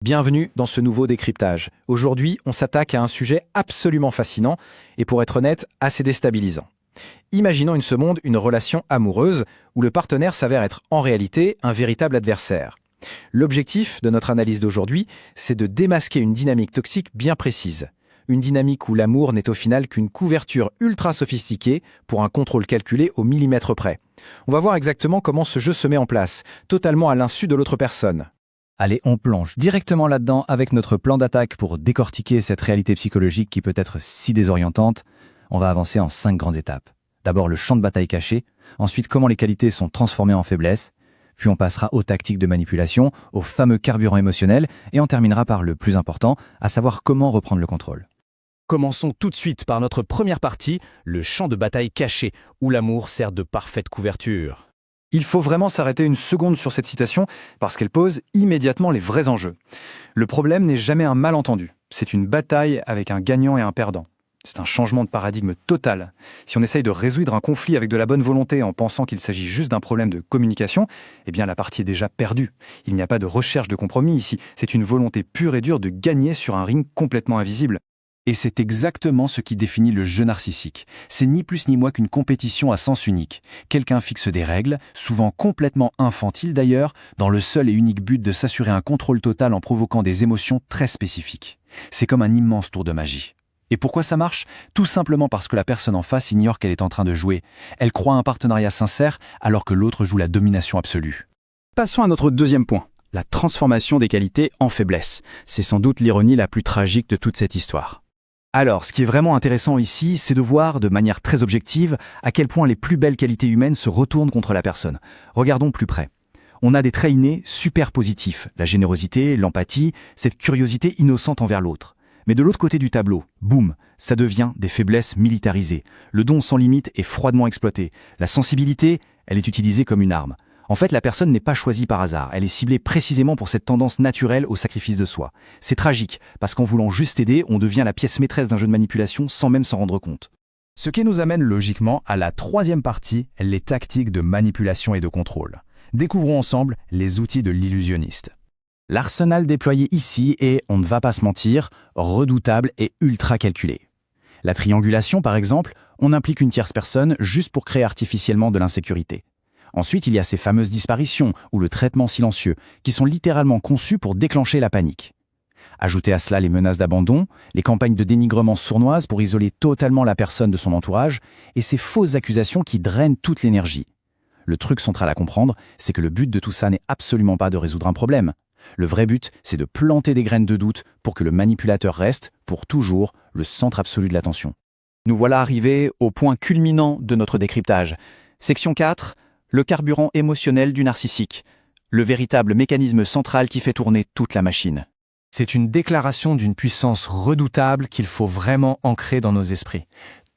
Bienvenue dans ce nouveau décryptage. Aujourd'hui, on s'attaque à un sujet absolument fascinant et pour être honnête, assez déstabilisant. Imaginons une seconde une relation amoureuse où le partenaire s'avère être en réalité un véritable adversaire. L'objectif de notre analyse d'aujourd'hui, c'est de démasquer une dynamique toxique bien précise. Une dynamique où l'amour n'est au final qu'une couverture ultra sophistiquée pour un contrôle calculé au millimètre près. On va voir exactement comment ce jeu se met en place, totalement à l'insu de l'autre personne. Allez, on plonge directement là-dedans avec notre plan d'attaque pour décortiquer cette réalité psychologique qui peut être si désorientante. On va avancer en 5 grandes étapes. D'abord le champ de bataille caché, ensuite comment les qualités sont transformées en faiblesses, puis on passera aux tactiques de manipulation, au fameux carburant émotionnel, et on terminera par le plus important, à savoir comment reprendre le contrôle. Commençons tout de suite par notre première partie, le champ de bataille caché, où l'amour sert de parfaite couverture. Il faut vraiment s'arrêter une seconde sur cette citation parce qu'elle pose immédiatement les vrais enjeux. Le problème n'est jamais un malentendu, c'est une bataille avec un gagnant et un perdant. C'est un changement de paradigme total. Si on essaye de résoudre un conflit avec de la bonne volonté en pensant qu'il s'agit juste d'un problème de communication, eh bien la partie est déjà perdue. Il n'y a pas de recherche de compromis ici, c'est une volonté pure et dure de gagner sur un ring complètement invisible. Et c'est exactement ce qui définit le jeu narcissique. C'est ni plus ni moins qu'une compétition à sens unique. Quelqu'un fixe des règles, souvent complètement infantiles d'ailleurs, dans le seul et unique but de s'assurer un contrôle total en provoquant des émotions très spécifiques. C'est comme un immense tour de magie. Et pourquoi ça marche? Tout simplement parce que la personne en face ignore qu'elle est en train de jouer. Elle croit à un partenariat sincère alors que l'autre joue la domination absolue. Passons à notre deuxième point, la transformation des qualités en faiblesse. C'est sans doute l'ironie la plus tragique de toute cette histoire. Alors, ce qui est vraiment intéressant ici, c'est de voir de manière très objective à quel point les plus belles qualités humaines se retournent contre la personne. Regardons plus près. On a des traits innés super positifs, la générosité, l'empathie, cette curiosité innocente envers l'autre. Mais de l'autre côté du tableau, boum, ça devient des faiblesses militarisées. Le don sans limite est froidement exploité. La sensibilité, elle est utilisée comme une arme. En fait, la personne n'est pas choisie par hasard, elle est ciblée précisément pour cette tendance naturelle au sacrifice de soi. C'est tragique, parce qu'en voulant juste aider, on devient la pièce maîtresse d'un jeu de manipulation sans même s'en rendre compte. Ce qui nous amène logiquement à la troisième partie, les tactiques de manipulation et de contrôle. Découvrons ensemble les outils de l'illusionniste. L'arsenal déployé ici est, on ne va pas se mentir, redoutable et ultra calculé. La triangulation, par exemple, on implique une tierce personne juste pour créer artificiellement de l'insécurité. Ensuite, il y a ces fameuses disparitions ou le traitement silencieux, qui sont littéralement conçus pour déclencher la panique. Ajoutez à cela les menaces d'abandon, les campagnes de dénigrement sournoises pour isoler totalement la personne de son entourage, et ces fausses accusations qui drainent toute l'énergie. Le truc central à comprendre, c'est que le but de tout ça n'est absolument pas de résoudre un problème. Le vrai but, c'est de planter des graines de doute pour que le manipulateur reste, pour toujours, le centre absolu de l'attention. Nous voilà arrivés au point culminant de notre décryptage. Section 4. Le carburant émotionnel du narcissique, le véritable mécanisme central qui fait tourner toute la machine. C'est une déclaration d'une puissance redoutable qu'il faut vraiment ancrer dans nos esprits.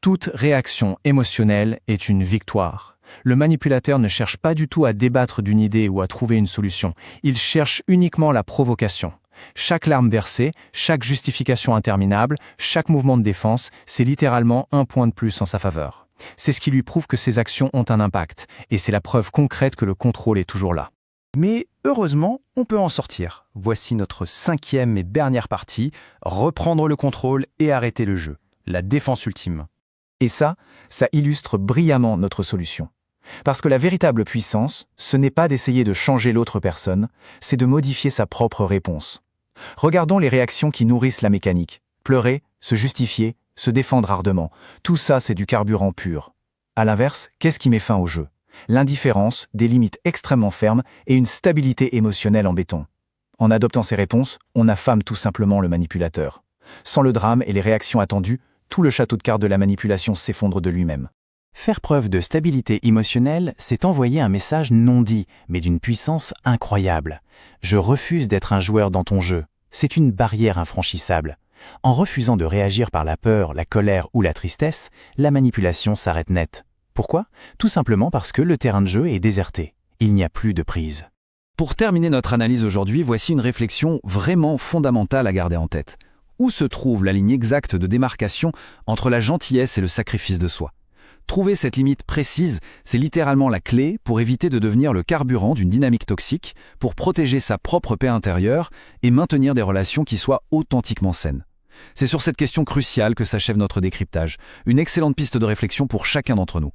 Toute réaction émotionnelle est une victoire. Le manipulateur ne cherche pas du tout à débattre d'une idée ou à trouver une solution. Il cherche uniquement la provocation. Chaque larme versée, chaque justification interminable, chaque mouvement de défense, c'est littéralement un point de plus en sa faveur. C'est ce qui lui prouve que ses actions ont un impact, et c'est la preuve concrète que le contrôle est toujours là. Mais heureusement, on peut en sortir. Voici notre 5e et dernière partie, reprendre le contrôle et arrêter le jeu, la défense ultime. Et ça illustre brillamment notre solution. Parce que la véritable puissance, ce n'est pas d'essayer de changer l'autre personne, c'est de modifier sa propre réponse. Regardons les réactions qui nourrissent la mécanique. Pleurer, se justifier, se défendre ardemment. Tout ça, c'est du carburant pur. À l'inverse, qu'est-ce qui met fin au jeu? L'indifférence, des limites extrêmement fermes et une stabilité émotionnelle en béton. En adoptant ces réponses, on affame tout simplement le manipulateur. Sans le drame et les réactions attendues, tout le château de cartes de la manipulation s'effondre de lui-même. Faire preuve de stabilité émotionnelle, c'est envoyer un message non dit, mais d'une puissance incroyable. Je refuse d'être un joueur dans ton jeu. C'est une barrière infranchissable. En refusant de réagir par la peur, la colère ou la tristesse, la manipulation s'arrête net. Pourquoi? Tout simplement parce que le terrain de jeu est déserté. Il n'y a plus de prise. Pour terminer notre analyse aujourd'hui, voici une réflexion vraiment fondamentale à garder en tête. Où se trouve la ligne exacte de démarcation entre la gentillesse et le sacrifice de soi? Trouver cette limite précise, c'est littéralement la clé pour éviter de devenir le carburant d'une dynamique toxique, pour protéger sa propre paix intérieure et maintenir des relations qui soient authentiquement saines. C'est sur cette question cruciale que s'achève notre décryptage, une excellente piste de réflexion pour chacun d'entre nous.